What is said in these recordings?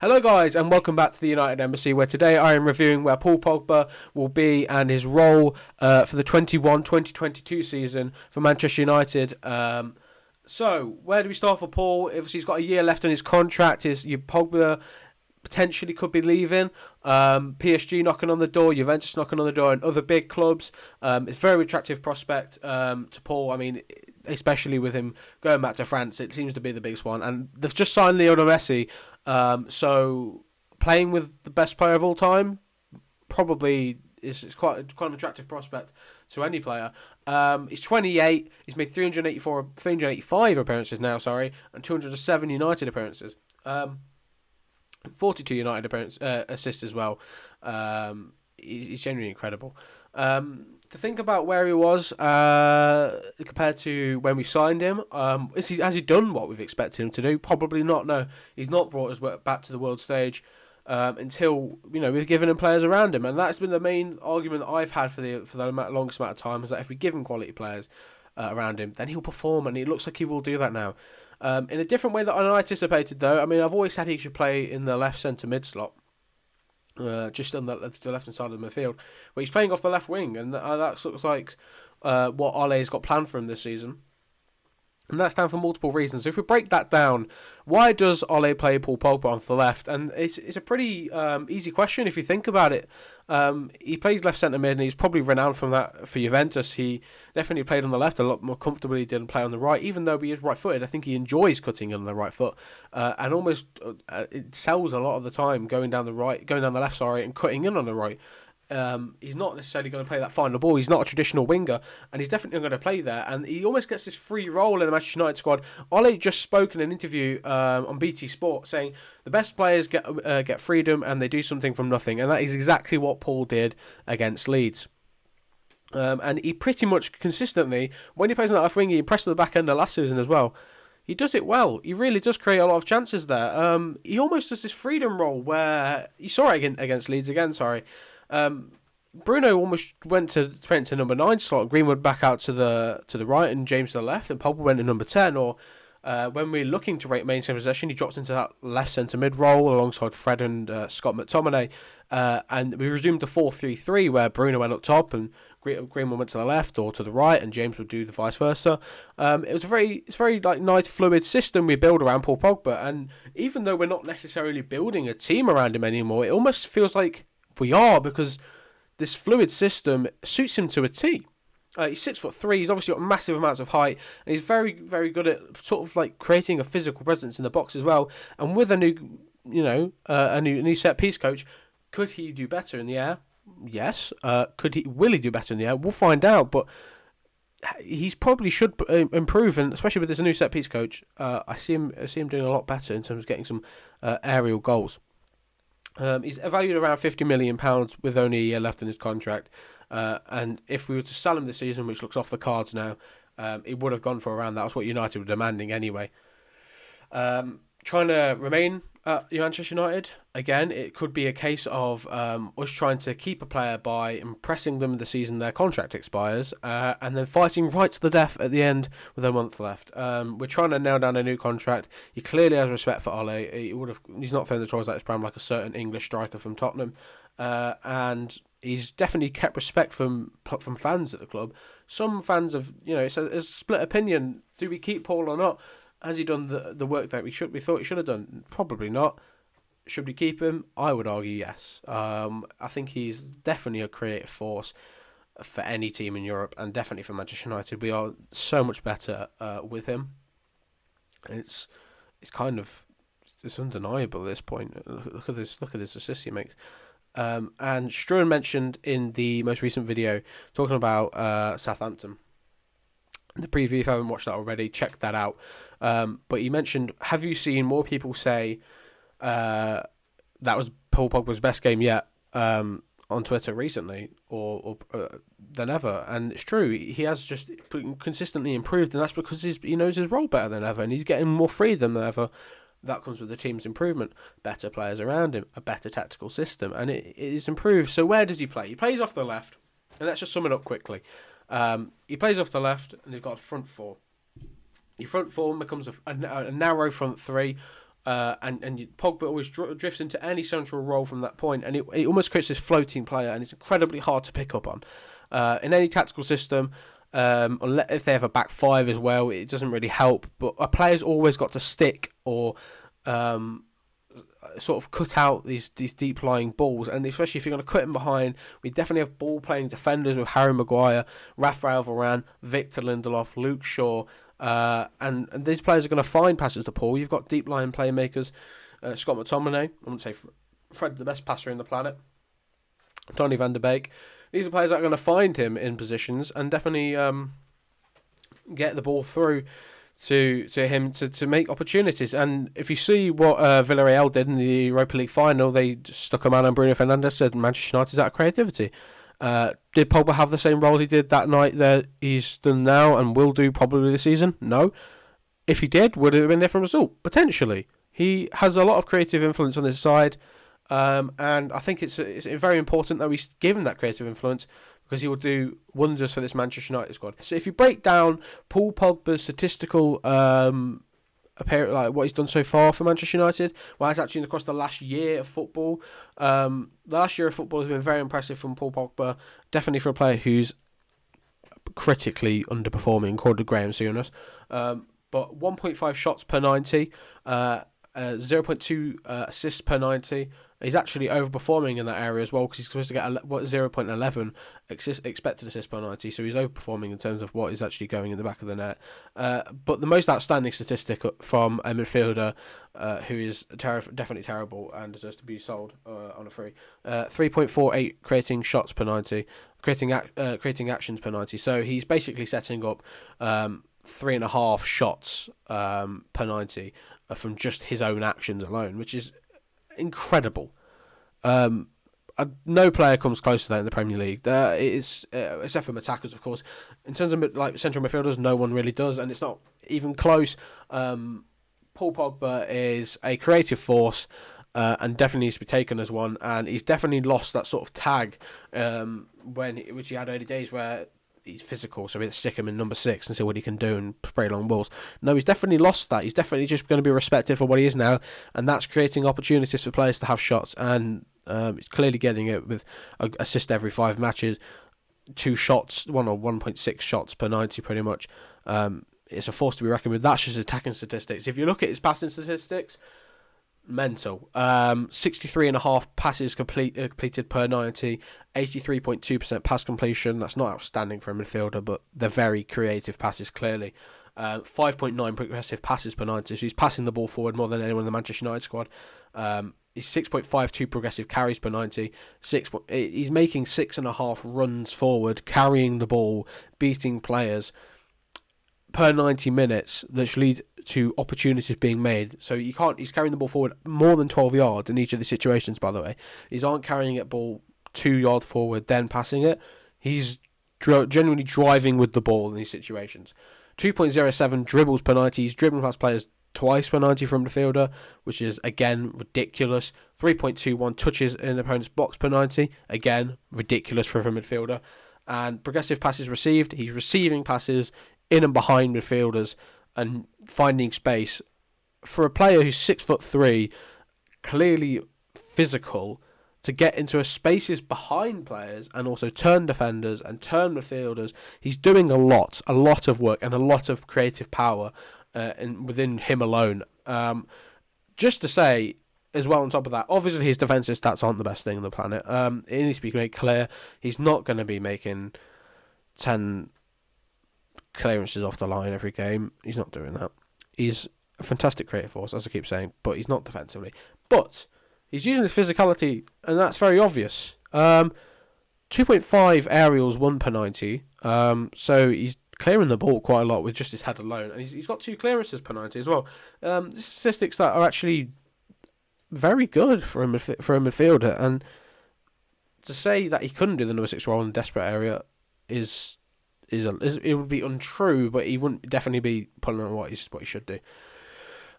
Hello guys and welcome back to the United Embassy, where today I am reviewing where Paul Pogba will be and his role for the 21-2022 season for Manchester United. So where do we start for Paul? Obviously he's got a year left on his contract. Pogba potentially could be leaving. PSG knocking on the door, Juventus knocking on the door, and other big clubs. It's a very attractive prospect to Paul. I mean, especially with him going back to France, it seems to be the biggest one. And they've just signed LionelMessi, so playing with the best player of all time probably is quite an attractive prospect to any player. He's 28. He's made 385 appearances now, and 207 United appearances. 42 United assists as well. He's genuinely incredible. To think about where he was compared to when we signed him, has he done what we've expected him to do? Probably not. No, he's not brought us back to the world stage until we've given him players around him, and that's been the main argument that I've had for the longest amount of time, is that if we give him quality players around him, then he'll perform, and it looks like he will do that now. In a different way that I anticipated, though. I mean, I've always said he should play in the left centre mid slot. Just on the left-hand side of the midfield. But he's playing off the left wing, and that looks like what Ole's got planned for him this season. And that's down for multiple reasons. So if we break that down, why does Ole play Paul Pogba on the left? And it's a pretty easy question if you think about it. He plays left centre mid, and he's probably renowned from that for Juventus. He definitely played on the left a lot more comfortably than play on the right, even though he is right-footed. I think he enjoys cutting in on the right foot, and almost it sells a lot of the time going down the left, and cutting in on the right. He's not necessarily going to play that final ball. He's not a traditional winger, and he's definitely going to play there. And he almost gets this free role in the Manchester United squad. Ole just spoke in an interview on BT Sport saying the best players get freedom and they do something from nothing, and that is exactly what Paul did against Leeds. And he pretty much consistently, when he plays on that left wing, he impressed at the back end of last season as well. He does it well. He really does create a lot of chances there. He almost does this freedom role where you saw it against Leeds again. Bruno almost went to number 9 slot, Greenwood back out to the right and James to the left, and Pogba went to number 10. Or when we're looking to maintain possession, he drops into that left centre mid role alongside Fred and Scott McTominay, and we resumed the 4-3-3 where Bruno went up top and Greenwood went to the left or to the right, and James would do the vice versa. It's very like nice fluid system we build around Paul Pogba, and even though we're not necessarily building a team around him anymore, it almost feels like we are, because this fluid system suits him to a T. He's 6'3". He's obviously got massive amounts of height, and he's very, very good at sort of like creating a physical presence in the box as well. And with a new set piece coach, could he do better in the air? Yes. Will he do better in the air? We'll find out. But he's probably should improve, and especially with this new set piece coach, I see him doing a lot better in terms of getting some aerial goals. He's valued around £50 million with only a year left in his contract, and if we were to sell him this season, which looks off the cards now, it would have gone for around that. That's what United were demanding anyway. Trying to remain at Manchester United, again, it could be a case of us trying to keep a player by impressing them the season their contract expires, and then fighting right to the death at the end with a month left. We're trying to nail down a new contract. He clearly has respect for Ole. He's not throwing the toys at his pram like a certain English striker from Tottenham, and he's definitely kept respect from fans at the club. Some fans have, it's a split opinion. Do we keep Paul or not? Has he done the work that we thought he should have done? Probably not. Should we keep him? I would argue yes. I think he's definitely a creative force for any team in Europe, and definitely for Manchester United. We are so much better with him. It's undeniable at this point. Look at this assist he makes. And Struan mentioned in the most recent video talking about Southampton. The preview, if you haven't watched that already, check that out. But he mentioned, have you seen more people say that was Paul Pogba's best game yet on Twitter recently, or than ever? And it's true, he has just consistently improved, and that's because he knows his role better than ever, and he's getting more freedom than ever. That comes with the team's improvement, better players around him, a better tactical system, and it is improved. So where does he play? He plays off the left, and let's just sum it up quickly. He plays off the left, and he's got a front four. Your front four becomes a narrow front three, Pogba always drifts into any central role from that point, and it almost creates this floating player, and it's incredibly hard to pick up on. In any tactical system, if they have a back five as well, it doesn't really help. But a player's always got to stick or sort of cut out these deep lying balls, and especially if you're going to cut him behind, we definitely have ball playing defenders with Harry Maguire, Rafael Varane, Victor Lindelof, Luke Shaw, and these players are going to find passes to Paul. You've got deep lying playmakers, Scott McTominay. I wouldn't say Fred, the best passer in the planet, Donny van de Beek. These are players that are going to find him in positions and definitely get the ball through to him to make opportunities. And if you see what Villarreal did in the Europa League final, they stuck a man on Bruno Fernandes, said Manchester United's out of creativity. Did Pogba have the same role he did that night that he's done now and will do probably this season? No. If he did, would it have been a different result? Potentially. He has a lot of creative influence on his side, and I think it's very important that we give him that creative influence, because he will do wonders for this Manchester United squad. So if you break down Paul Pogba's statistical like what he's done so far for Manchester United, well, it's actually across the last year of football. The last year of football has been very impressive from Paul Pogba, definitely for a player who's critically underperforming, according to Graham Souness. But 1.5 shots per 90, 0.2 assists per 90. He's actually overperforming in that area as well, because he's supposed to get 0.11 expected assist per 90, so he's overperforming in terms of what is actually going in the back of the net. But the most outstanding statistic from a midfielder who is definitely terrible and deserves to be sold on a free, 3.48 creating shots per 90, creating actions per 90. So he's basically setting up 3.5 shots per 90 from just his own actions alone, which is incredible. No player comes close to that in the Premier League. It's except for attackers, of course. In terms of like central midfielders, no one really does, and it's not even close. Paul Pogba is a creative force, and definitely needs to be taken as one. And he's definitely lost that sort of tag which he had early days, where he's physical, so we stick him in number 6 and see what he can do and spray long balls. No, he's definitely lost that. He's definitely just going to be respected for what he is now, and that's creating opportunities for players to have shots, and he's clearly getting it with an assist every 5 matches, 2 shots, 1.6 shots per 90 pretty much. It's a force to be reckoned with. That's just attacking statistics. If you look at his passing statistics, mental. 63.5 passes completed per 90, 83.2% pass completion. That's not outstanding for a midfielder, but they're very creative passes, clearly. 5.9 progressive passes per 90, so he's passing the ball forward more than anyone in the Manchester United squad. He's 6.52 progressive carries per 90. He's making 6.5 runs forward, carrying the ball, beating players per 90 minutes, that lead to opportunities being made. So he's carrying the ball forward more than 12 yards in each of the situations, by the way. He's aren't carrying it ball 2 yards forward, then passing it. He's genuinely driving with the ball in these situations. 2.07 dribbles per 90. He's dribbling past players twice per 90 from the fielder, which is, again, ridiculous. 3.21 touches in the opponent's box per 90. Again, ridiculous for a midfielder. And progressive passes received. He's receiving passes in and behind midfielders and finding space. For a player who's 6'3", clearly physical, to get into spaces behind players and also turn defenders and turn midfielders, he's doing a lot of work and a lot of creative power within him alone. Just to say, as well, on top of that, obviously his defensive stats aren't the best thing on the planet. It needs to be made clear he's not going to be making 10 clearances off the line every game. He's not doing that. He's a fantastic creative force, as I keep saying, but he's not defensively. But he's using his physicality, and that's very obvious. 2.5 aerials, 1 per 90. So he's clearing the ball quite a lot with just his head alone, and he's got 2 clearances per 90 as well. Statistics that are actually very good for a midfielder, and to say that he couldn't do the number 6 role in a desperate area is it would be untrue, but he wouldn't definitely be pulling on what he should do.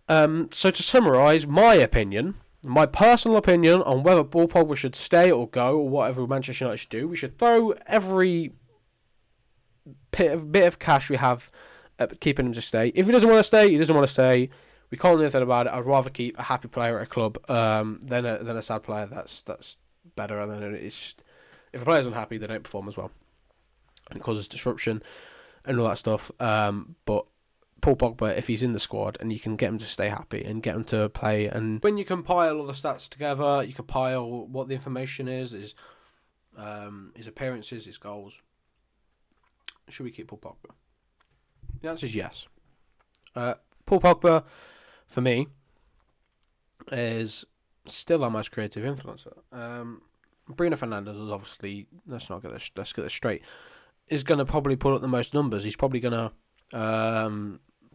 So to summarise, my personal opinion on whether Paul Pogba should stay or go, or whatever Manchester United should do, we should throw every bit of cash we have at keeping him to stay. If he doesn't want to stay, he doesn't want to stay. We can't do anything about it. I'd rather keep a happy player at a club than a sad player. That's better. And then it's if a player's unhappy, they don't perform as well, and it causes disruption and all that stuff. But Paul Pogba, if he's in the squad and you can get him to stay happy and get him to play, and when you compile all the stats together, you compile what the information is his appearances, his goals. Should we keep Paul Pogba? The answer is yes. Paul Pogba, for me, is still our most creative influencer. Bruno Fernandes is obviously, let's get this straight, is going to probably put up the most numbers. He's probably going to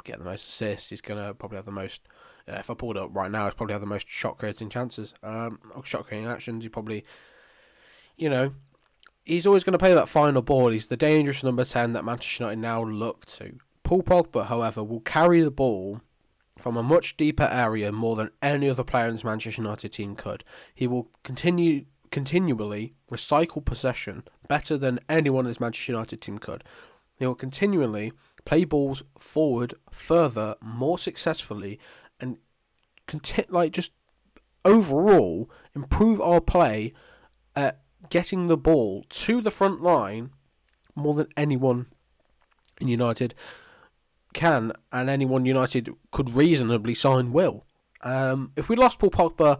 get the most assists. He's going to probably have the most, if I pulled it up right now, he's probably have the most shot creating chances, or shot creating actions. He probably, he's always going to play that final ball. He's the dangerous number 10 that Manchester United now look to. Paul Pogba, however, will carry the ball from a much deeper area more than any other player in this Manchester United team could. He will continually recycle possession better than anyone in this Manchester United team could. He will continually play balls forward further, more successfully, and just overall improve our play at getting the ball to the front line more than anyone in United can, and anyone United could reasonably sign will. If we lost Paul Pogba,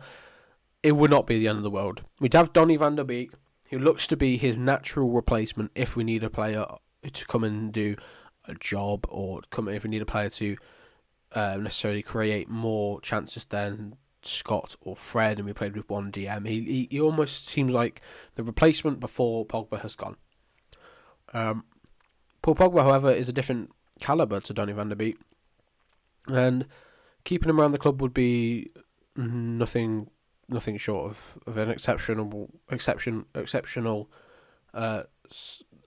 it would not be the end of the world. We'd have Donny van der Beek, who looks to be his natural replacement if we need a player to come and do a job, or if we need a player to necessarily create more chances than Scott or Fred, and we played with one DM. He almost seems like the replacement before Pogba has gone. Paul Pogba, however, is a different calibre to Donny van der Beek, and keeping him around the club would be nothing short of an exceptional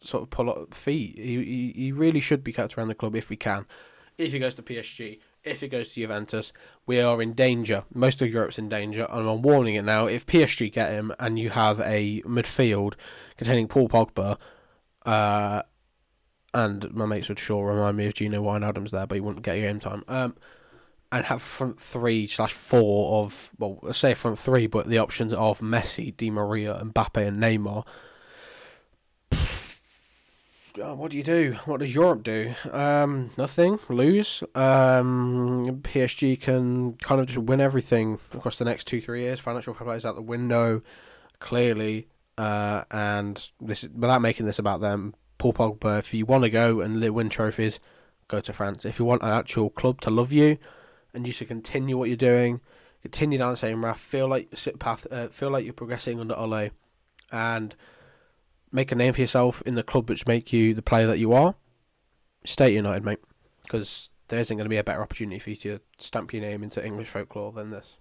sort of pull up feat. He really should be kept around the club if we can. If he goes to PSG, if he goes to Juventus, we are in danger. Most of Europe's in danger, and I'm warning it now. If PSG get him and you have a midfield containing Paul Pogba, and my mates would sure remind me of Gino Wijnaldum's there, but he wouldn't get game time. And have front 3/4 of, well, I say front three, but the options of Messi, Di Maria, Mbappe, and Neymar. What do you do? What does Europe do? Nothing. Lose. PSG can kind of just win everything across the next 2-3 years. Financial fair play is out the window, clearly. And this is, without making this about them, Paul Pogba, if you want to go and win trophies, go to France. If you want an actual club to love you, and you should continue what you're doing, continue down the same path, feel like you're progressing under Ole, and make a name for yourself in the club which make you the player that you are, stay at United, mate, because there isn't going to be a better opportunity for you to stamp your name into English folklore than this.